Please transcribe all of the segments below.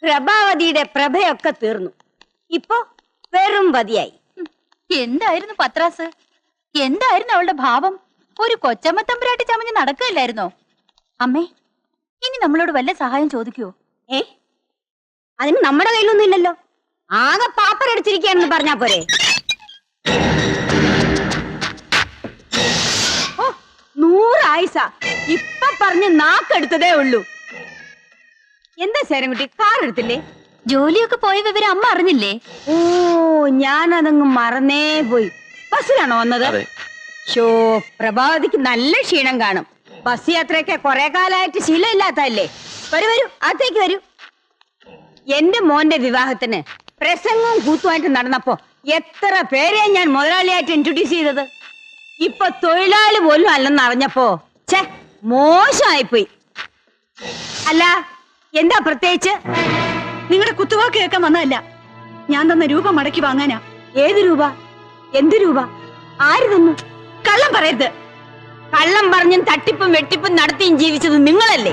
പ്രഭാവതിയുടെ പ്രഭയൊക്കെ തീർന്നു. ഇപ്പൊ വെറും വതിയായി. എന്തായിരുന്നു പത്രാസ്? എന്തായിരുന്നു അവളുടെ ഭാവം? ഒരു കൊച്ചമ്മ തമ്പുരാട്ടി ചമഞ്ഞ് നടക്കുകയില്ലായിരുന്നോ? അമ്മേ, ഇനി നമ്മളോട് വല്ല സഹായം ചോദിക്കുവോ? അതിന് നമ്മുടെ കയ്യിലൊന്നും ഇല്ലല്ലോ. ആകെ പാപ്പരടിച്ചിരിക്കുകയാണെന്ന് പറഞ്ഞാ പോരെ. 100 ആയിസ ഇപ്പൊ പറഞ്ഞ് നാക്കെടുത്തതേ ഉള്ളൂ. എന്താ ശരംകുട്ടി, കാർ എടുത്തില്ലേ? ജോലിയൊക്കെ പോയ വിവരം അമ്മ അറിഞ്ഞില്ലേ? ഓ, ഞാനതങ്ങ് മറന്നേ പോയി. ബസ്സിലാണോ വന്നത്? ഷോ, പ്രഭാവതിക്ക് നല്ല ക്ഷീണം കാണും. ബസ് യാത്രയൊക്കെ കുറെ കാലമായിട്ട് ശീലമില്ലാത്തല്ലേ. വരൂ വരൂ, അകത്തേക്ക് വരൂ. എന്റെ മോന്റെ വിവാഹത്തിന് പ്രസംഗവും കൂത്തുമായിട്ട് നടന്നപ്പോ എത്ര പേരെ ഞാൻ മുതലാളിയായിട്ട് ഇൻട്രൊഡ്യൂസ് ചെയ്തത്. ഇപ്പൊ തൊഴിലാളി പോലും അല്ലെന്ന് അറിഞ്ഞപ്പോ ഛേ, മോശമായിപ്പോയി. അല്ല, എന്താ പ്രത്യേകിച്ച്? നിങ്ങളുടെ കുത്തുവാക്ക് കേൾക്കാൻ വന്നതല്ല, ഞാൻ തന്ന രൂപ മടക്കി വാങ്ങാനാ. ഏത് രൂപ? എന്ത് രൂപ? ആര് തന്നു? കള്ളം പറയരുത്. കള്ളം പറഞ്ഞും തട്ടിപ്പും വെട്ടിപ്പും നടത്തിയും ജീവിച്ചത് നിങ്ങളല്ലേ.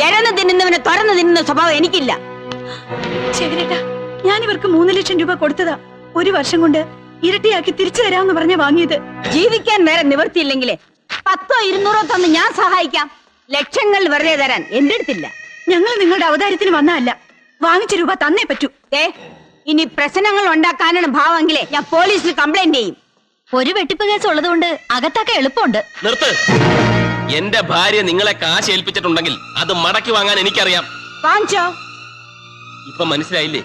എഴന്ന് തിന്നുന്നവനെ തുറന്നു തിന്നുന്ന സ്വഭാവം എനിക്കില്ല. ശരിയേട്ടാ, ഞാൻ ഇവർക്ക് 3 ലക്ഷം രൂപ കൊടുത്തതാ. 1 വർഷം കൊണ്ട് ഇരട്ടിയാക്കി തിരിച്ചു തരാമെന്ന് പറഞ്ഞ വാങ്ങിയത്. ജീവിക്കാൻ വേറെ നിവൃത്തിയില്ലെങ്കിലേ 10ഓ 200ഓ തന്ന് ഞാൻ സഹായിക്കാം. ലക്ഷങ്ങൾ വെറുതെ തരാൻ എന്റെ അടുത്തില്ല. ഞങ്ങൾ നിങ്ങളുടെ അവതാരത്തിന് വന്നതല്ല, വാങ്ങിച്ച രൂപ തന്നേ പറ്റൂ. ഇനി പ്രശ്നങ്ങൾ ഉണ്ടാക്കാനാണ് ഭാവമെങ്കിലേ ഞാൻ പോലീസിൽ കംപ്ലൈന്റ് ചെയ്യും. ഒരു വെട്ടിപ്പ് കേസ് ഉള്ളതുകൊണ്ട് അകത്തൊക്കെ എളുപ്പമുണ്ട്. നിർത്ത്. എന്റെ ഭാര്യ നിങ്ങളെ കാശ് ഏൽപ്പിച്ചിട്ടുണ്ടെങ്കിൽ അത് മടക്കി വാങ്ങാൻ എനിക്കറിയാം. വാങ്ങിച്ചോ? ഇപ്പൊ മനസ്സിലായില്ലേ?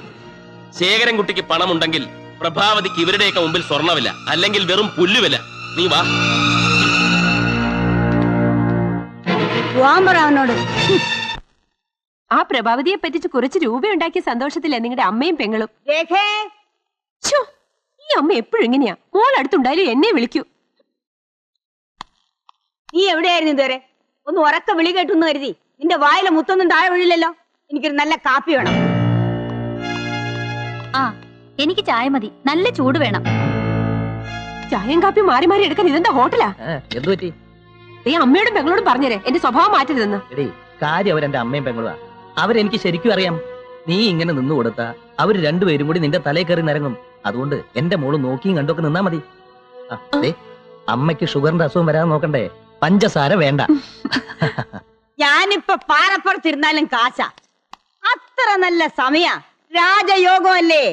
ശേഖരൻകുട്ടിക്ക് പണമുണ്ടെങ്കിൽ പ്രഭാവതിക്ക് ഇവരുടെയൊക്കെ മുമ്പിൽ സ്വർണ്ണവില്ല, അല്ലെങ്കിൽ വെറും പുല്ലുവില. നീ വാ. അവനോട് ആ പ്രഭാവതിയെ പറ്റിച്ച് കുറച്ച് രൂപ ഉണ്ടാക്കിയ സന്തോഷത്തില്ല നിങ്ങളുടെ അമ്മയും പെങ്ങളും. ഈ അമ്മ എപ്പോഴും ഇങ്ങനെയാ. മോൾ അടുത്തുണ്ടായാലും എന്നെ വിളിക്കൂ. നീ എവിടെയായിരുന്നു ഇതുവരെ? ഒന്ന് ഉറക്ക വിളി കേട്ടെന്ന് കരുതി നിന്റെ വായിലെ മുത്തൊന്നും താഴെ വീഴില്ലല്ലോ. എനിക്കൊരു നല്ല കാപ്പി വേണം. ആ, എനിക്ക് ചായ മതി. നല്ല ചൂട് വേണം. ചായയും കാപ്പി മാറി മാറി എടുക്കാൻ ഇതെന്താ ഹോട്ടലാ? എന്തു പറ്റി? നീ അമ്മയോടും പെങ്ങളോടും പറഞ്ഞേരെ എന്റെ സ്വഭാവം മാറ്റരുതെന്ന്. കാര്യം അവരെന്റെ അമ്മയും പെങ്ങളുവാ. അവരെനിക്ക് ശരിക്കും അറിയാം. നീ ഇങ്ങനെ നിന്നു കൊടുത്താ അവര് രണ്ടുപേരും കൂടി നിന്റെ തലയിൽ കയറി നിരങ്ങും. അതുകൊണ്ട് എന്റെ മോള് നോക്കിയും കണ്ടൊക്കെ നിന്നാ മതി. അമ്മയ്ക്ക് ഷുഗറിന്റെ അസുഖം വരാതെ നോക്കണ്ടേ? പഞ്ചസാര വേണ്ട. ഞാനിപ്പൊ പാറപ്പുറത്തിരുന്നാലും കാശ. അത്ര നല്ല സമയ രാജയോഗമല്ലേ.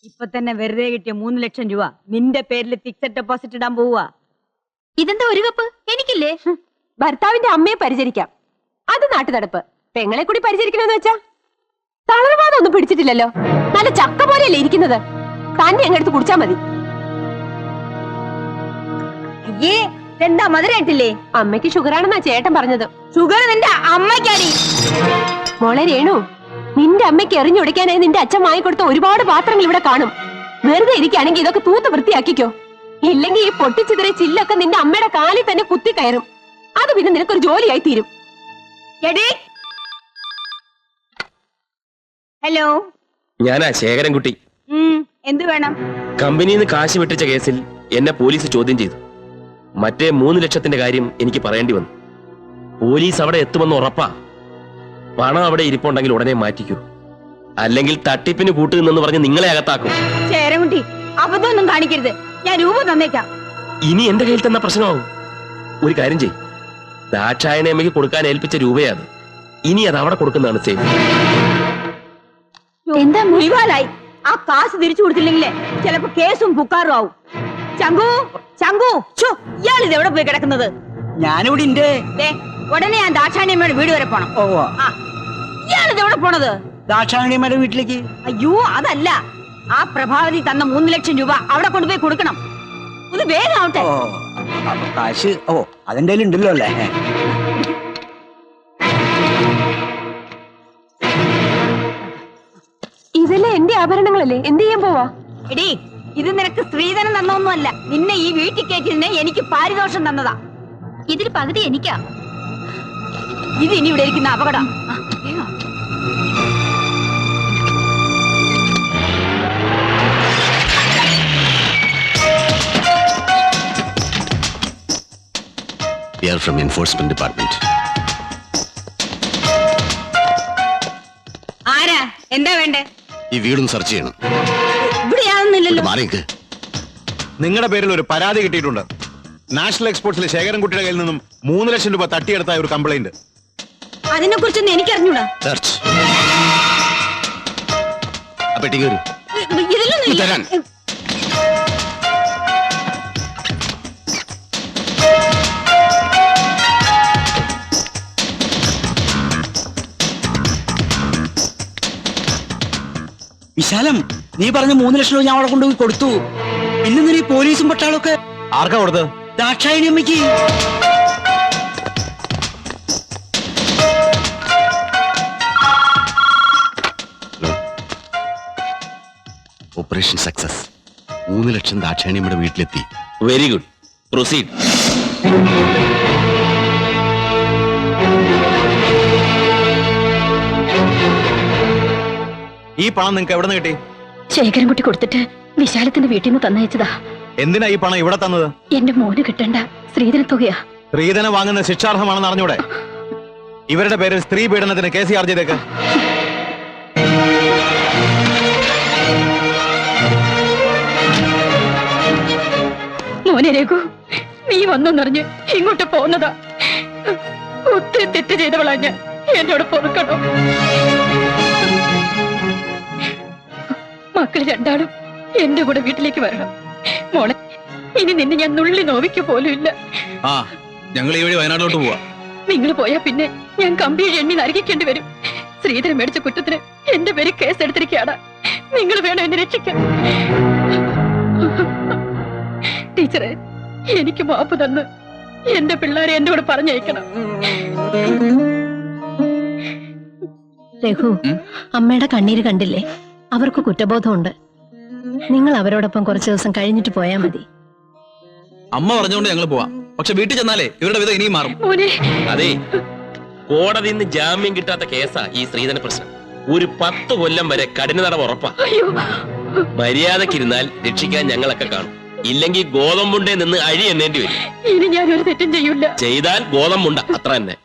ഇപ്പൊ തന്നെ വെറുതെ കിട്ടിയ 3 ലക്ഷം രൂപ നിന്റെ പേരിൽ ഫിക്സഡ് ഡെപ്പോസിറ്റ് ഇടാൻ പോവുക. ഇതെന്താ ഒരു കപ്പ്? എനിക്കില്ലേ? ഭർത്താവിന്റെ അമ്മയെ പരിചരിക്കാം, അത് നാട്ടു നടപ്പ്. പെങ്ങളെ കൂടി പരിചരിക്കണമെന്ന് വെച്ചാ തളർവാദം ഒന്നും പിടിച്ചിട്ടില്ലല്ലോ. നല്ല ചക്ക പോലെയല്ലേ ഇരിക്കുന്നത്. തന്നെ അങ്ങെടുത്ത് കുടിച്ചാ മതി. അയ്യേ, എന്താ മധുരായിട്ടില്ലേ? അമ്മയ്ക്ക് ഷുഗറാണെന്നാ ചേട്ടൻ പറഞ്ഞത്. ഷുഗർ നിന്റെ അമ്മയ്ക്കടി. മോളെ രേണു, നിന്റെ അമ്മയ്ക്ക് എറിഞ്ഞുടയ്ക്കാനായി നിന്റെ അച്ഛൻ വാങ്ങിക്കൊടുത്ത ഒരുപാട് പാത്രങ്ങൾ ഇവിടെ കാണും. വെറുതെ ഇരിക്കുകയാണെങ്കിൽ ഇതൊക്കെ തൂത്ത് വൃത്തിയാക്കിക്കോ. ഇല്ലെങ്കിൽ ഈ പൊട്ടിച്ചിതറിയ ചില്ലൊക്കെ നിന്റെ അമ്മയുടെ കാലിൽ തന്നെ കുത്തി കയറും. അത് പിന്നെ നിനക്കൊരു ജോലിയായി തീരും. ഹലോ, ഞാനാ ശേഖരൻകുട്ടി. എന്ത് വേണം? കമ്പനിയിൽ നിന്ന് കാശ് വെട്ടിച്ച കേസിൽ എന്നെ പോലീസ് ചോദ്യം ചെയ്തു. മറ്റേ 3 ലക്ഷത്തിന്റെ കാര്യം എനിക്ക് പറയേണ്ടി വന്നു. പോലീസ് അവിടെ എത്തുമെന്ന് ഉറപ്പാ. പണം അവിടെ ഇരിപ്പുണ്ടെങ്കിൽ ഉടനെ മാറ്റിക്കൂ, അല്ലെങ്കിൽ തട്ടിപ്പിന് കൂട്ടുനിന്നെന്ന് പറഞ്ഞ് നിങ്ങളെ അകത്താക്കും. ശേഖരൻകുട്ടി, അബദ്ധമൊന്നും കാണിക്കരുത്. ഞാൻ രൂപ തന്നേക്കാം. ഇനി എന്റെ കയ്യിൽ തന്ന പ്രശ്നമാവും. ഒരു കാര്യം ചെയ്, ദാക്ഷായണയമ്മയ്ക്ക് കൊടുക്കാൻ ഏൽപ്പിച്ച രൂപയത്. ഇനി അത് അവിടെ കൊടുക്കുന്നതാണ് സേഫ്. എന്താ മുറിവാലായി? ആ കാശ് തിരിച്ചു കൊടുത്തില്ലെങ്കിലേ ചിലപ്പോ കേസും പുക്കാറും ആവും. ചങ്കു, ചങ്കു, ഇയാൾ ഇത് എവിടെ പോയി കിടക്കുന്നത്? ഞാനിവിടെ ഉണ്ട്. ഉടനെ ഞാൻ ദാക്ഷായണിയമ്മയുടെ വീട് വരെ പോണം. ഇയാളിത് എവിടെ പോണത്? ദാക്ഷായണിയമ്മയുടെ വീട്ടിലേക്ക്. അയ്യോ, അതല്ല. ആ പ്രഭാവതി തന്ന 3 ലക്ഷം രൂപ അവിടെ കൊണ്ടുപോയി കൊടുക്കണം. ഒന്ന് വേഗം ആവട്ടെ. കാശ് അതിന്റെ ഉണ്ടല്ലോ അല്ലേ? ഇതെല്ലാം എന്റെ ആഭരണങ്ങളല്ലേ, എന്ത് ചെയ്യാൻ പോവാ? എടീ, ഇത് നിനക്ക് സ്ത്രീധനം തന്നൊന്നുമല്ല. നിന്നെ ഈ വീട്ടിൽ കയറ്റിയതിന് എനിക്ക് പാരിതോഷം തന്നതാ. ഇതിൽ പകുതി എനിക്കാ. ഇത് ഇനി ഇവിടെ ഇരിക്കുന്ന അപകടം. We are from Enforcement Department. ആരാ? ആരാ എന്താ വേണ്ടേ? ഈ വീടൊന്ന് സെർച്ച് ചെയ്യണം. ഇവിടെ യാതൊന്നുമില്ലല്ലോ. മാറിക്ക്. നിങ്ങളുടെ പേരിൽ ഒരു പരാതി കിട്ടിയിട്ടുണ്ട്. നാഷണൽ എക്സ്പോർട്സിലെ ശേഖരൻകുട്ടിയുടെ കയ്യിൽ നിന്നും 3 ലക്ഷം രൂപ തട്ടിയെടുത്ത ഒരു കംപ്ലൈന്റ്. അതിനെ കുറിച്ചൊന്നും എനിക്കറിഞ്ഞൂടാ. സെർച്ച്. ആ പെട്ടി കയറി. ഇതിലൊന്നും ഇല്ല. തരാൻ. വിശാലം, നീ പറഞ്ഞ 3 ലക്ഷം രൂപ ഞാൻ അവിടെ കൊണ്ടുപോയി കൊടുത്തു. പിന്നെ നീ പോലീസും പട്ടാളൊക്കെ ആർക്കാ കൊടുത്തത്? ദാക്ഷായണി അമ്മയ്ക്ക്. Operation success. 3 ലക്ഷം ദാക്ഷായണിയമ്മയുടെ വീട്ടിലെത്തി. Very good, proceed. ഈ പണം നിങ്ങൾക്ക് എവിടെ നിന്ന് കിട്ടി? ശേഖരൻകുട്ടി കൊടുത്തിട്ട് വിശാലത്തിന്റെ വീട്ടിൽ നിന്ന് തന്നയച്ചതാ. എന്തിനാ ഈ പണം ഇവിടെ തന്നത്? എന്റെ മോന് കിട്ടേണ്ട സ്ത്രീധന തുകയാ. സ്ത്രീധനം വാങ്ങുന്ന ശിക്ഷാർഹമാണെന്ന് അറിഞ്ഞൂടെ? ഇവരുടെ പേരിൽ സ്ത്രീ പീഡനത്തിന് കേസ് ചാർജ് ചെയ്തേക്ക്. മോനെ രഘു, നീ വന്നറിഞ്ഞ് ഇങ്ങോട്ട് പോന്നതാ. ഒത്തിരി തെറ്റ് ചെയ്തവളാ ഞാൻ. എന്നോട് പൊറുക്കണോ? മക്കൾ രണ്ടാളും എന്റെ കൂടെ വീട്ടിലേക്ക് വരണം. മോളെ, ഇനി നിന്നെ ഞാൻ നുള്ളി നോവിക്ക പോലും ഇല്ല. ആ, ഞങ്ങൾ ഈ വഴി വയനാട്ടിലോട്ട് പോവാ. നിങ്ങൾ പോയാ പിന്നെ ഞാൻ കമ്പിയിൽ എണ്ണി നരകിക്കേണ്ടി വരും. ശ്രീധരൻ മേടിച്ച കുറ്റത്തിന് എന്റെ പേര് കേസ് എടുത്തിരിക്കുകയാണ്. നിങ്ങൾ വേണം എന്നെ രക്ഷിക്കാൻ. ടീച്ചറെ, എനിക്ക് മാപ്പ് തന്ന് എന്റെ പിള്ളേരെ എന്റെ കൂടെ പറഞ്ഞയക്കണം. രഘു, അമ്മയുടെ കണ്ണീര് കണ്ടില്ലേ? അവർക്ക് കുറ്റബോധമുണ്ട്. നിങ്ങൾ അവരോടൊപ്പം കുറച്ചു ദിവസം കഴിഞ്ഞിട്ട് പോയാ മതി. അമ്മ പറഞ്ഞുകൊണ്ട് ഞങ്ങൾ പോവാം. പക്ഷെ വീട്ടിൽ ചെന്നാലേ ഇവരുടെ വിധം ഇനിയും മാറും. മോനെ, അതെ, കോടതിയിൽ നിന്ന് ജാമ്യം കിട്ടാത്ത കേസാ ഈ സ്ത്രീധന പ്രശ്നം. ഒരു 10 കൊല്ലം വരെ കഠിന തടവ് ഉറപ്പാ. അയ്യോ, മര്യാദക്കിരുന്നാൽ രക്ഷിക്കാൻ ഞങ്ങളൊക്കെ കാണും. ഇല്ലെങ്കിൽ ഗോതമ്പുണ്ടേ നിന്ന് അഴി എണ്ണേണ്ടി വരും. ഇനി ഞാൻ ഒരു തെറ്റും ചെയ്യൂല. ചെയ്താൽ ഗോതമ്പുണ്ട, അത്ര തന്നെ.